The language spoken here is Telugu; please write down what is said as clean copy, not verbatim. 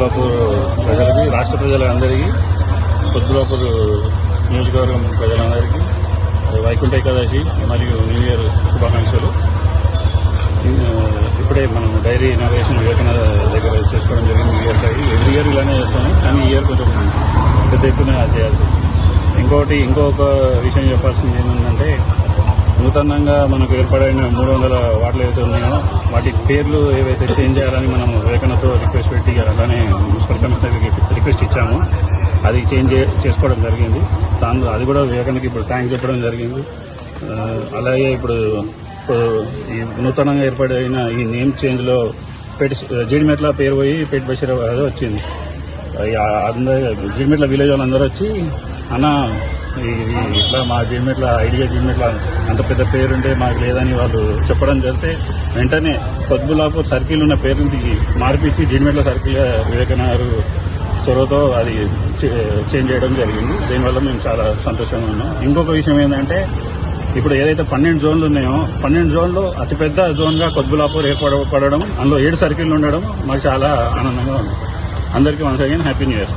కొద్బులాపూర్ ప్రజలకి, రాష్ట్ర ప్రజలందరికీ, కొద్బులాపూర్ నియోజకవర్గం ప్రజలందరికీ వైకుంఠ ఏకాదశి మరియు న్యూ ఇయర్ శుభాకాంక్షలు. ఇప్పుడే మనం డైరీ ఇనాగ్రేషన్ వివేకానంద దగ్గర చేసుకోవడం జరిగింది. ఎవ్రీ ఇయర్ ఇలానే చేస్తాము, కానీ ఈ ఇయర్ కొంచెం పెద్ద ఎత్తున చేయాల్సి. ఇంకొక విషయం చెప్పాల్సింది ఏంటంటే, నూతనంగా మనకు ఏర్పడిన 300 వార్డులు ఏవైతే ఉన్నాయో వాటి పేర్లు ఏవైతే చేంజ్ చేయాలని మనం వివేకానందతో రిక్వెస్ట్ పెట్టి అలానే మున్సిపల్ కమిషనర్కి రిక్వెస్ట్ ఇచ్చాము. అది చేంజ్ చేసుకోవడం జరిగింది. అది కూడా వివేకానందకి ఇప్పుడు థ్యాంక్స్ చెప్పడం జరిగింది. అలాగే ఇప్పుడు ఈ నూతనంగా ఏర్పడిన ఈ నేమ్ చేంజ్లో జీడిమెట్ల పేరు పోయి పేట బషీరాబాద్ వచ్చింది. జీడిమెట్ల విలేజ్ వాళ్ళందరూ వచ్చి, అన్న ఇట్లా మా జీడిమెట్ల అంత పెద్ద పేరుంటే మాకు లేదని వాళ్ళు చెప్పడం జరిగితే వెంటనే కొద్బులాపూర్ సర్కిల్ ఉన్న పేరుని మార్పించి జీడిమెట్ల సర్కిల్గా వివేకానంద చొరవతో అది చేంజ్ చేయడం జరిగింది. దీనివల్ల మేము చాలా సంతోషంగా ఉన్నాం. ఇంకొక విషయం ఏంటంటే, ఇప్పుడు ఏదైతే 12 జోన్లు ఉన్నాయో 12 జోన్లో అతిపెద్ద జోన్గా కొద్బులాపూర్ ఏర్పడడం, అందులో 7 సర్కిళ్లు ఉండడం మాకు చాలా ఆనందంగా ఉంది. అందరికీ once again happy new year.